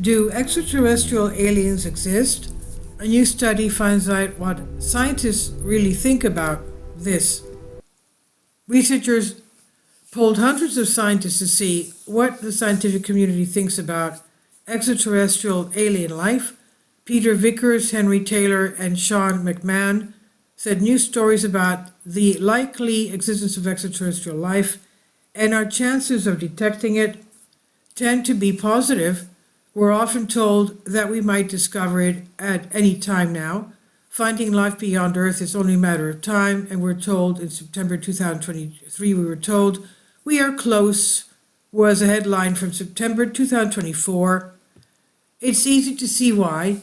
Do extraterrestrial aliens exist? A new study finds out what scientists really think about this. Researchers polled hundreds of scientists to see what the scientific community thinks about extraterrestrial alien life. Peter Vickers, Henry Taylor, and Sean McMahon said news stories about the likely existence of extraterrestrial life and our chances of detecting it tend to be positive. We're often told that we might discover it at any time now. Finding life beyond Earth is only a matter of time, and we're told in September 2023, we are close, was a headline from September 2024. It's easy to see why.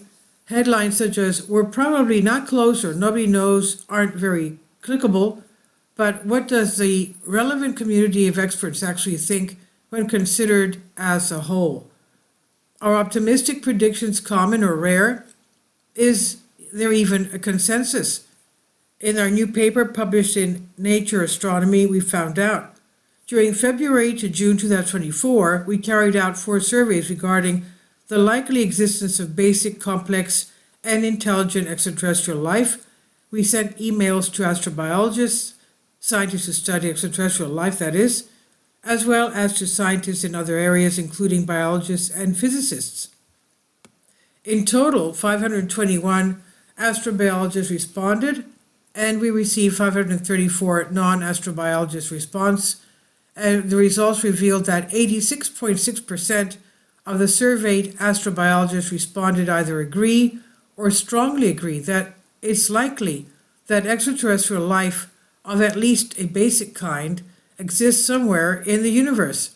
Headlines such as, we're probably not close or nobody knows, aren't very clickable, but what does the relevant community of experts actually think when considered as a whole? Are optimistic predictions common or rare? Is there even a consensus? In our new paper published in Nature Astronomy, we found out. During February to June 2024, we carried out 4 surveys regarding the likely existence of basic, complex, and intelligent extraterrestrial life. We sent emails to astrobiologists, scientists who study extraterrestrial life, that is, as well as to scientists in other areas, including biologists and physicists. In total, 521 astrobiologists responded, and we received 534 non-astrobiologist response. And the results revealed that 86.6% of the surveyed astrobiologists responded either agree or strongly agree that it's likely that extraterrestrial life of at least a basic kind exists somewhere in the universe.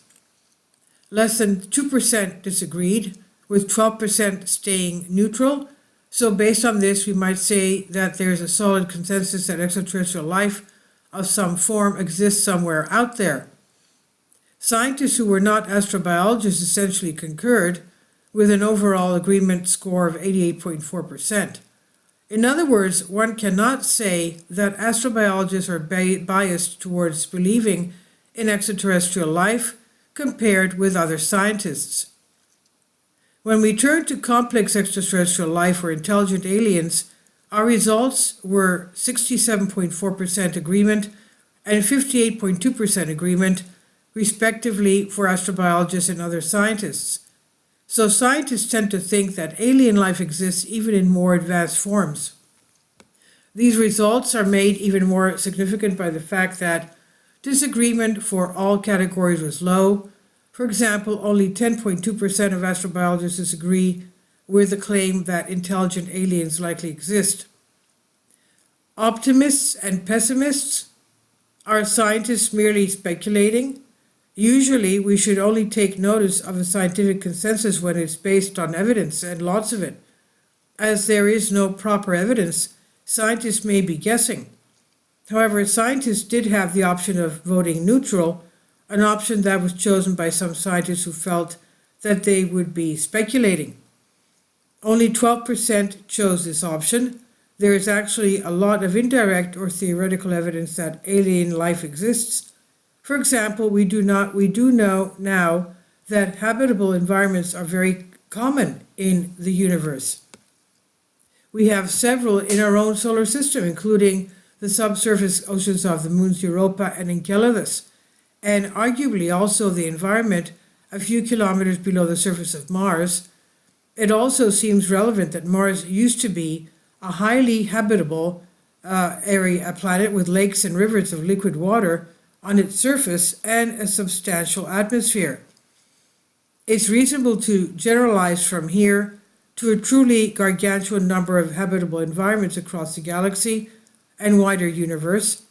Less than 2% disagreed, with 12% staying neutral. So based on this, we might say that there's a solid consensus that extraterrestrial life of some form exists somewhere out there. Scientists who were not astrobiologists essentially concurred, with an overall agreement score of 88.4%. In other words, one cannot say that astrobiologists are biased towards believing in extraterrestrial life compared with other scientists. When we turn to complex extraterrestrial life or intelligent aliens, our results were 67.4% agreement and 58.2% agreement, respectively, for astrobiologists and other scientists. So scientists tend to think that alien life exists even in more advanced forms. These results are made even more significant by the fact that disagreement for all categories was low. For example, only 10.2% of astrobiologists agree with the claim that intelligent aliens likely exist. Optimists and pessimists, are scientists merely speculating? Usually, we should only take notice of a scientific consensus when it's based on evidence, and lots of it. As there is no proper evidence, scientists may be guessing. However, scientists did have the option of voting neutral, an option that was chosen by some scientists who felt that they would be speculating. Only 12% chose this option. There is actually a lot of indirect or theoretical evidence that alien life exists. For example, we do know now that habitable environments are very common in the universe. We have several in our own solar system, including the subsurface oceans of the moons Europa and Enceladus, and arguably also the environment a few kilometers below the surface of Mars. It also seems relevant that Mars used to be a highly habitable a planet with lakes and rivers of liquid water on its surface and a substantial atmosphere. It's reasonable to generalize from here to a truly gargantuan number of habitable environments across the galaxy and wider universe.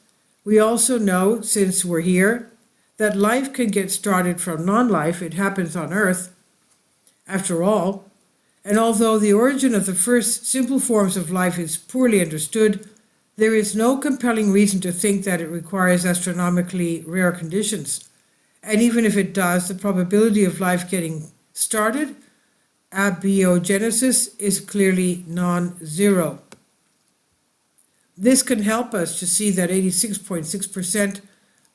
We also know, since we're here, that life can get started from non-life. It happens on Earth, after all. And although the origin of the first simple forms of life is poorly understood, there is no compelling reason to think that it requires astronomically rare conditions. And even if it does, the probability of life getting started, abiogenesis, is clearly non-zero. This can help us to see that 86.6%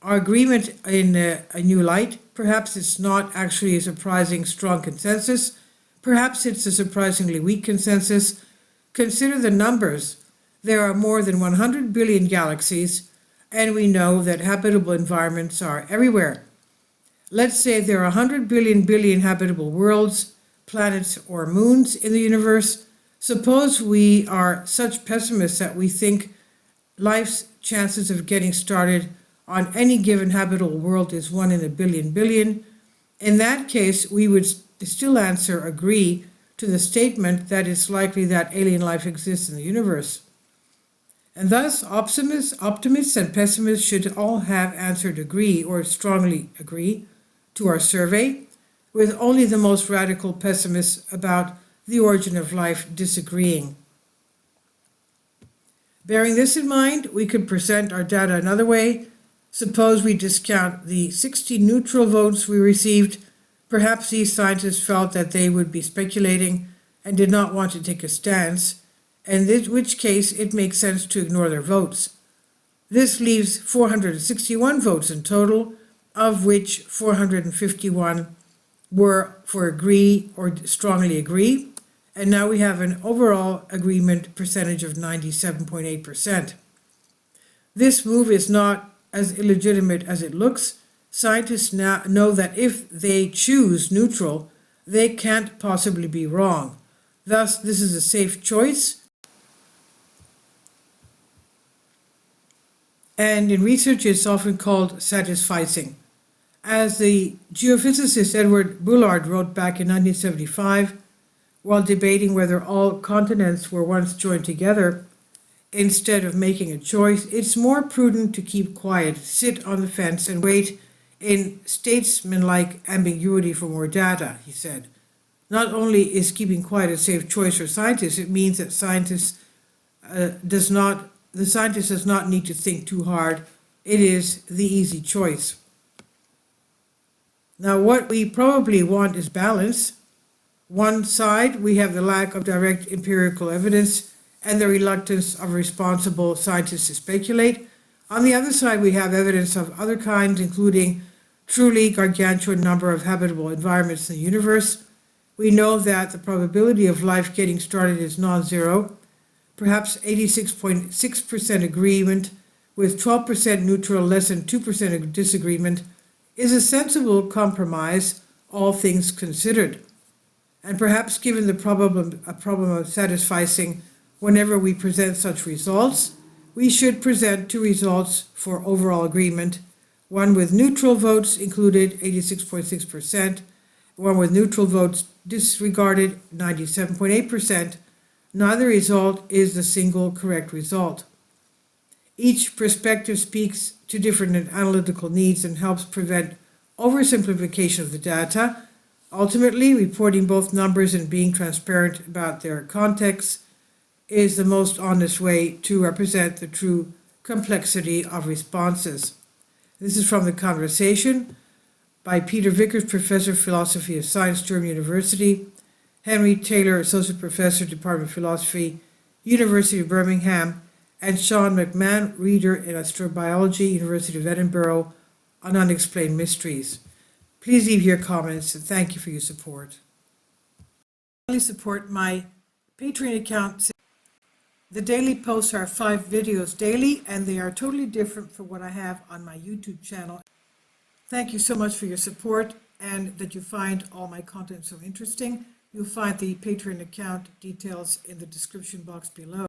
are agreement in a new light. Perhaps it's not actually a surprising strong consensus, Perhaps it's a surprisingly weak consensus. Consider the numbers. There are more than 100 billion galaxies, and we know that habitable environments are everywhere. Let's say there are 100 billion habitable worlds, planets, or moons in the universe. Suppose we are such pessimists that we think life's chances of getting started on any given habitable world is 1 in a billion. In that case, we would still answer agree to the statement that it's likely that alien life exists in the universe. And thus, optimists and pessimists should all have answered agree or strongly agree to our survey, with only the most radical pessimists about the origin of life disagreeing. Bearing this in mind, we could present our data another way. Suppose we discount the 60 neutral votes we received. Perhaps these scientists felt that they would be speculating and did not want to take a stance, and in which case it makes sense to ignore their votes. This leaves 461 votes in total, of which 451 were for agree or strongly agree, and now we have an overall agreement percentage of 97.8%. This move is not as illegitimate as it looks. Scientists now know that if they choose neutral, they can't possibly be wrong. Thus, this is a safe choice. And in research, it's often called satisficing. As the geophysicist Edward Bullard wrote back in 1975, while debating whether all continents were once joined together, instead of making a choice, it's more prudent to keep quiet, sit on the fence, and wait in statesmanlike ambiguity for more data, he said. Not only is keeping quiet a safe choice for scientists, it means that the scientist does not need to think too hard. It is the easy choice. Now, what we probably want is balance. One side, we have the lack of direct empirical evidence and the reluctance of responsible scientists to speculate. On the other side, we have evidence of other kinds, including truly gargantuan number of habitable environments in the universe. We know that the probability of life getting started is non-zero. Perhaps 86.6% agreement with 12% neutral, less than 2% disagreement is a sensible compromise, all things considered. And perhaps given the problem of satisficing whenever we present such results, we should present two results for overall agreement, one with neutral votes included 86.6%, one with neutral votes disregarded 97.8%. Neither result is the single correct result. Each perspective speaks to different analytical needs and helps prevent oversimplification of the data. Ultimately, reporting both numbers and being transparent about their context is the most honest way to represent the true complexity of responses. This is from The Conversation by Peter Vickers, Professor of Philosophy of Science, Durham University, Henry Taylor, Associate Professor, Department of Philosophy, University of Birmingham, and Sean McMahon, Reader in Astrobiology, University of Edinburgh, on Unexplained Mysteries. Please leave your comments and thank you for your support. Please support my Patreon account. The daily posts are 5 videos daily, and they are totally different from what I have on my YouTube channel. Thank you so much for your support and that you find all my content so interesting. You'll find the Patreon account details in the description box below.